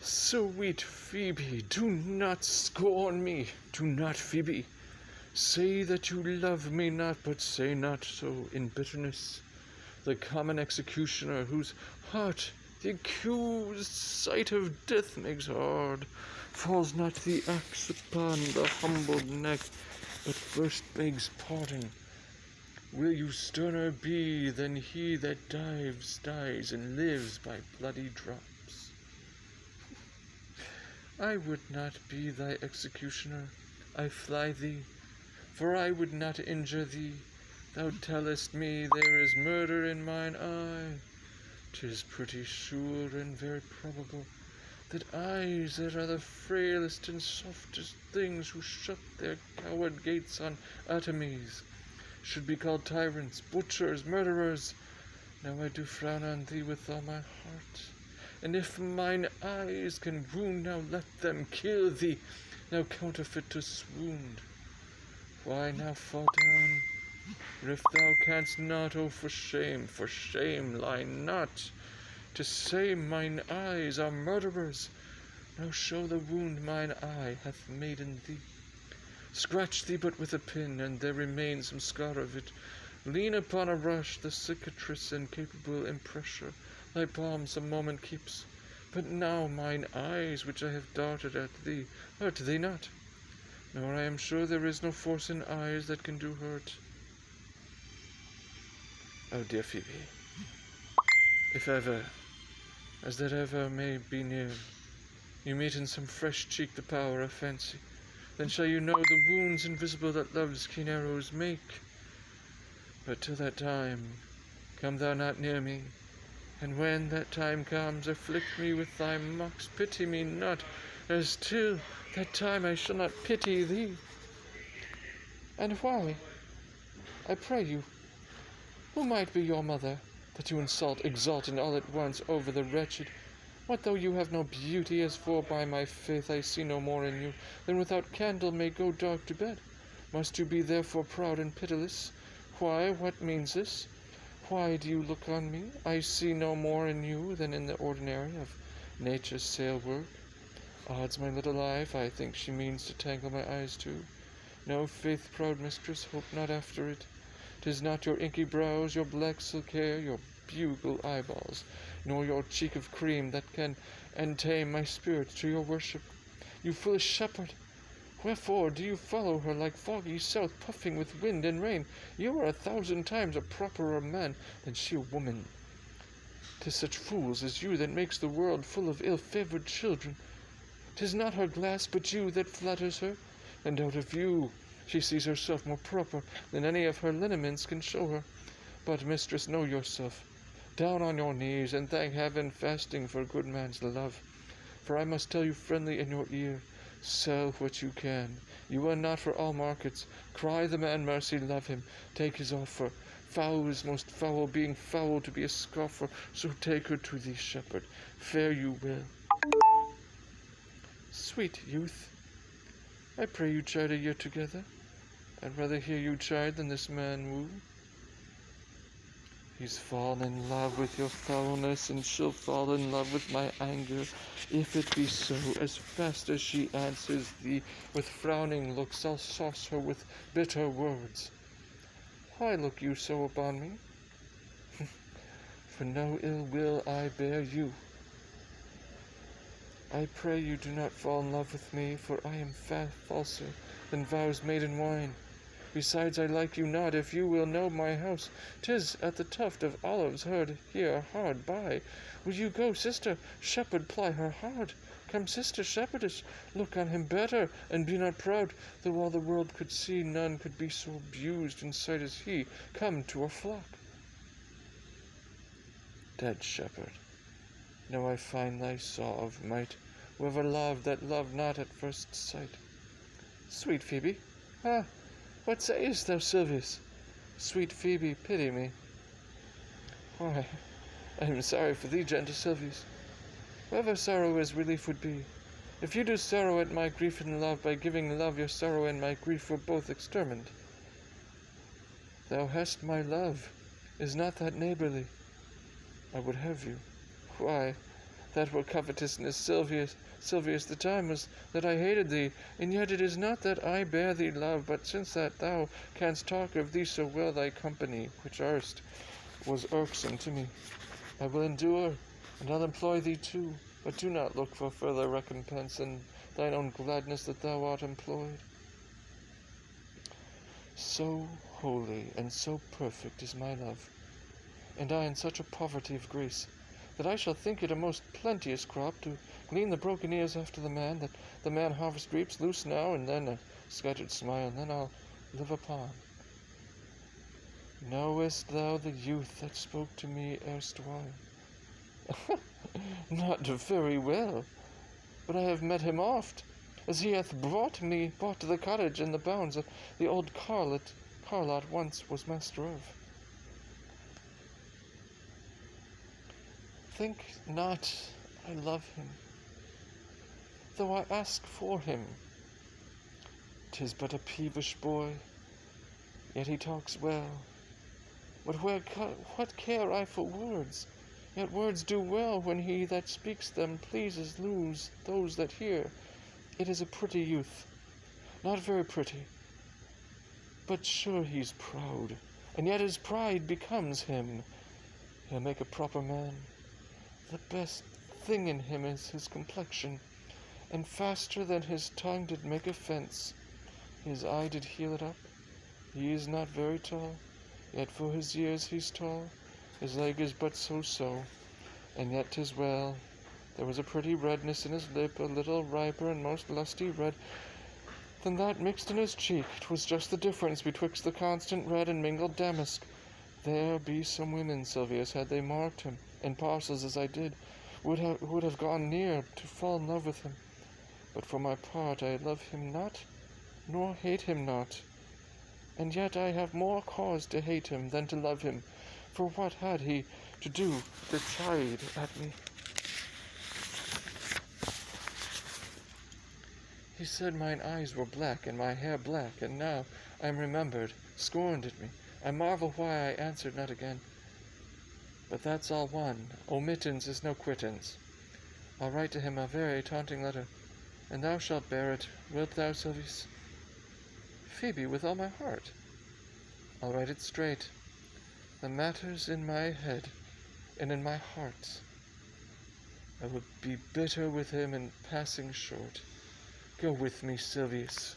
Sweet Phoebe, do not scorn me, do not, Phoebe. Say that you love me not, but say not so in bitterness. The common executioner, whose heart the accused sight of death makes hard, falls not the axe upon the humbled neck, but first begs pardon. Will you sterner be than he that dies and lives by bloody drops? I would not be thy executioner, I fly thee, for I would not injure thee. Thou tellest me there is murder in mine eye. 'Tis pretty sure and very probable that eyes that are the frailest and softest things, who shut their coward gates on atomies, should be called tyrants, butchers, murderers. Now I do frown on thee with all my heart, and if mine eyes can wound, now let them kill thee, now counterfeit to swound. Why now fall down? Or if thou canst not, oh, for shame lie not, to say mine eyes are murderers. Now show the wound mine eye hath made in thee. Scratch thee but with a pin, and there remains some scar of it. Lean upon a rush, the cicatrice and capable impressure thy palm some moment keeps. But now mine eyes, which I have darted at thee, hurt thee not, nor I am sure there is no force in eyes that can do hurt. Oh, dear Phoebe, if ever, as that ever may be near, you meet in some fresh cheek the power of fancy, then shall you know the wounds invisible that love's keen arrows make. But till that time, come thou not near me, and when that time comes, afflict me with thy mocks, pity me not, as till that time I shall not pity thee. And why, I pray you, who might be your mother, that you exulting all at once over the wretched? What though you have no beauty, as for by my faith I see no more in you than without candle may go dark to bed? Must you be therefore proud and pitiless? Why, what means this? Why do you look on me? I see no more in you than in the ordinary of nature's sail work. Odds my little life, I think she means to tangle my eyes too. No, faith, proud mistress, hope not after it. 'Tis not your inky brows, your black silk hair, your bugle eyeballs, nor your cheek of cream that can entame my spirit to your worship. You foolish shepherd, wherefore do you follow her like foggy south, puffing with wind and rain? You are 1,000 times a properer man than she a woman. 'Tis such fools as you that makes the world full of ill-favoured children. 'Tis not her glass, but you, that flatters her, and out of you she sees herself more proper than any of her lineaments can show her. But, mistress, know yourself. Down on your knees, and thank heaven fasting for a good man's love. For I must tell you friendly in your ear, sell what you can. You are not for all markets. Cry the man mercy, love him, take his offer. Foul is most foul, being foul to be a scoffer. So take her to thee, shepherd, fare you well. Sweet youth, I pray you chide a year together. I'd rather hear you chide than this man woo. He's fallen in love with your foulness, and she'll fall in love with my anger, if it be so. As fast as she answers thee with frowning looks, I'll sauce her with bitter words. Why look you so upon me? For no ill will I bear you. I pray you do not fall in love with me, for I am falser than vows made in wine. Besides, I like you not. If you will know my house, 'tis at the tuft of olives here hard by. Will you go, sister shepherd, ply her hard? Come, sister shepherdess, look on him better, and be not proud. Though all the world could see, none could be so abused in sight as he. Come to a flock. Dead shepherd, now I find thy saw of might. Whoever loved that loved not at first sight. Sweet Phoebe, what sayest thou, Silvius? Sweet Phoebe, pity me. Why, I am sorry for thee, gentle Silvius. Whatever sorrow is, relief would be. If you do sorrow at my grief and love, by giving love your sorrow and my grief were both extermined. Thou hast my love, is not that neighbourly? I would have you. Why, that were covetousness, Silvius, the time was that I hated thee, and yet it is not that I bear thee love, but since that thou canst talk of thee so well, thy company, which erst was irksome to me, I will endure, and I'll employ thee too, but do not look for further recompense in thine own gladness that thou art employed. So holy and so perfect is my love, and I in such a poverty of grace, that I shall think it a most plenteous crop to glean the broken ears after the man, that the man harvest reaps loose now and then, a scattered smile, and then I'll live upon. Knowest thou the youth that spoke to me erstwhile? Not very well, but I have met him oft, as he hath brought to the cottage in the bounds that the old Carlot once was master of. Think not I love him, though I ask for him. 'Tis but a peevish boy, yet he talks well. But what care I for words? Yet words do well when he that speaks them pleases lose those that hear. It is a pretty youth, not very pretty, but sure he's proud, and yet his pride becomes him. He'll make a proper man. The best thing in him is his complexion, and faster than his tongue did make offence, his eye did heal it up. He is not very tall, yet for his years he's tall. His leg is but so, and yet 'tis well. There was a pretty redness in his lip, a little riper and most lusty red than that mixed in his cheek. 'Twas just the difference betwixt the constant red and mingled damask. There be some women, Silvius, had they marked him in parcels as I did, would have gone near to fall in love with him. But for my part I love him not, nor hate him not. And yet I have more cause to hate him than to love him, for what had he to do to chide at me? He said mine eyes were black and my hair black, and now I am remembered, scorned at me. I marvel why I answered not again. But that's all one. Omittance is no quittance. I'll write to him a very taunting letter, and thou shalt bear it. Wilt thou, Silvius? Phoebe, with all my heart. I'll write it straight. The matter's in my head and in my heart. I will be bitter with him and passing short. Go with me, Silvius.